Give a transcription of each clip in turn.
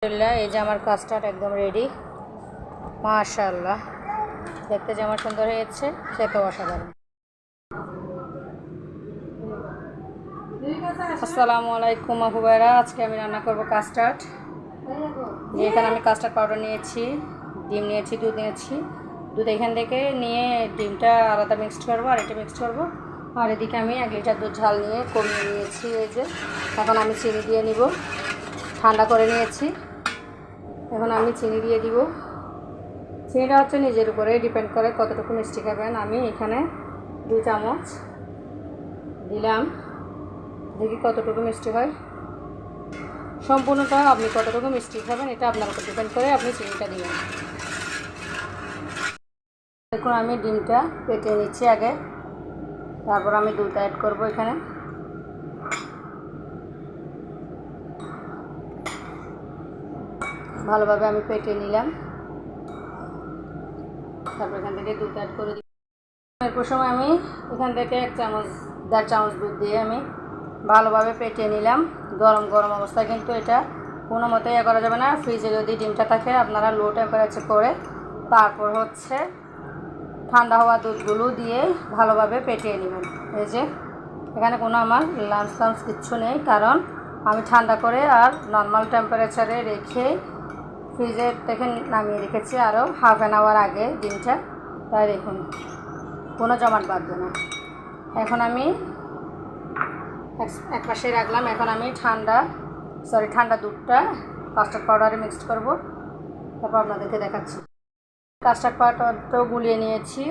এই যে আমার কাস্টার্ড একদম রেডি। মাশাআল্লাহ, দেখতে যেমন সুন্দর হয়েছে খেতেও অসাধারণ। আসসালামু আলাইকুম আপু ভাইরা, আজকে আমি রান্না করব কাস্টার্ড। এখানে আমি কাস্টার্ড পাউডার নিয়েছি, ডিম নিয়েছি, দুধ নিয়েছি। দুধ এখান থেকে নিয়ে ডিমটা আলাদা মিক্সড করবো আর এটা মিক্সড করবো। আর এদিকে আমি 1 লিটার দুধ ঝাল নিয়ে কমিয়ে নিয়েছি। এই যে এখন আমি চিনি দিয়ে নিব, ঠান্ডা করে নিয়েছি। এখন আমি চিনি দিয়ে দিব। চিনিটা হচ্ছে নিজের উপরে ডিপেন্ড করে কতটুকু মিষ্টি খাবেন। আমি এখানে 2 চামচ দিলাম, দেখি কতটুকু মিষ্টি হয়। সম্পূর্ণটা আপনি কতটুকু মিষ্টি খাবেন এটা আপনার উপর ডিপেন্ড করে আপনি চিনিটা দিবেন। দেখুন আমি ডিমটা পেটে নিচ্ছি আগে, তারপর আমি দুধ অ্যাড করব এখানে। ভালোভাবে আমি পেটে নিলাম, তারপর এখান থেকে দুধ অ্যাড করে দিই। এরপর সময় আমি এখান থেকে 1.5 চামচ দুধ দিয়ে আমি ভালোভাবে পেটে নিলাম। গরম গরম অবস্থায় কিন্তু এটা কোনো মতেই করা যাবে না। ফ্রিজে যদি ডিমটা থাকে আপনারা লো টেম্পারেচার করে তারপর হচ্ছে ঠান্ডা হওয়া দুধগুলো দিয়ে ভালোভাবে পেটিয়ে নেবেন। এই যে এখানে কোনো আমার লাঞ্চ কিচ্ছু নেই, কারণ আমি ঠান্ডা করে আর নর্মাল টেম্পারেচারে রেখে ফ্রিজে থেকে নামিয়ে রেখেছি আরও ½ আওয়ার আগে ডিমটা। তাই দেখুন কোনো জমাট বাঁধবে না। এখন আমি এক পাশে রাখলাম। এখন আমি ঠান্ডা দুধটা কাস্টার্ড পাউডারে মিক্সড করব, তারপর আপনাদেরকে দেখাচ্ছি। কাস্টার্ড পাউডারটাও গুলিয়ে নিয়েছি।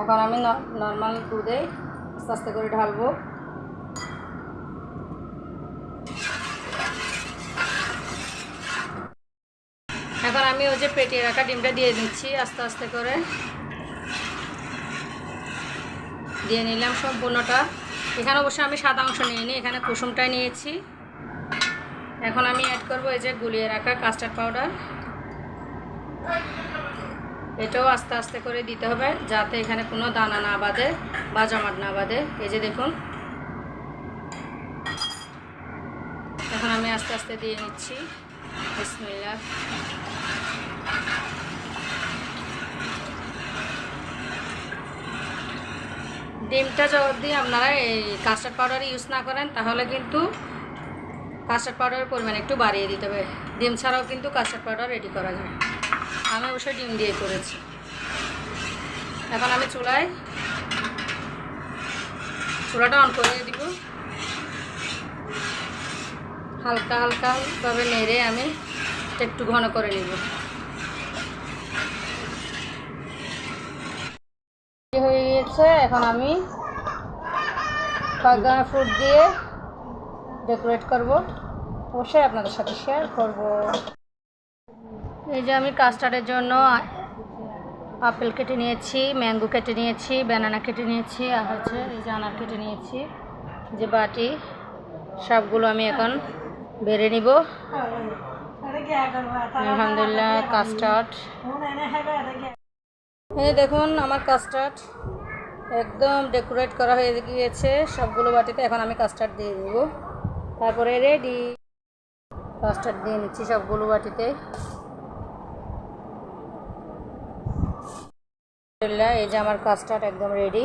এখন আমি নর্মাল দুধে আস্তে আস্তে করে ঢালবো। এখন আমি ওই যে পেটিয়ে রাখা ডিমটা দিয়ে দিচ্ছি, আস্তে আস্তে করে দিয়ে নিলাম সম্পূর্ণটা। এখানে অবশ্যই আমি সাদা অংশ নিইনি, এখানে কুসুমটাই নিয়েছি। এখন আমি অ্যাড করব এই যে গুলিয়ে রাখা কাস্টার্ড পাউডার। এটাও আস্তে আস্তে করে দিতে হবে যাতে এখানে কোনো দানা না বাঁধে বা জমাট না বাঁধে। এই যে দেখুন এখন আমি আস্তে আস্তে দিয়ে নিচ্ছি। বিসমিল্লাহ। ডিমটা যদি আপনারা এই কাস্টার্ড পাউডার ইউজ না করেন তাহলে কিন্তু কাস্টার্ড পাউডারের পরিমাণ একটু বাড়িয়ে দিতে হবে। ডিম ছাড়াও কিন্তু কাস্টার্ড পাউডার রেডি করা যায়। আমি অবশ্যই ডিম দিয়ে করেছি। এখন আমি চুলাটা অন করে দিব। হালকা হালকাভাবে নেড়ে আমি একটু ঘন করে নিব। হয়ে গিয়েছে। এখন আমি কয়েকটা ফ্রুট দিয়ে ডেকোরেট করব, অবশ্যই আপনাদের সাথে শেয়ার করব। এই যে আমি কাস্টার্ডের জন্য আপেল কেটে নিয়েছি, ম্যাঙ্গো কেটে নিয়েছি, ব্যানানা কেটে নিয়েছি, আর হচ্ছে এই যে আনার কেটে নিয়েছি। যে বাটি সবগুলো আমি এখন বেড়ে নিব। আলহামদুলিল্লাহ কাস্টার্ড এই দেখুন আমার কাস্টার্ড একদম ডেকোরেট করা হয়ে গিয়েছে সবগুলো বাটিতে। এখন আমি কাস্টার্ড দিয়ে দেব, তারপরে রেডি। কাস্টার্ড দিয়ে নিচ্ছি সবগুলো বাটিতে। এই যে আমার কাস্টার্ড একদম রেডি।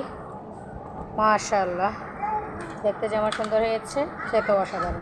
মাশাআল্লাহ, দেখতে যেমন সুন্দর হয়েছে খেতেও অসাধারণ।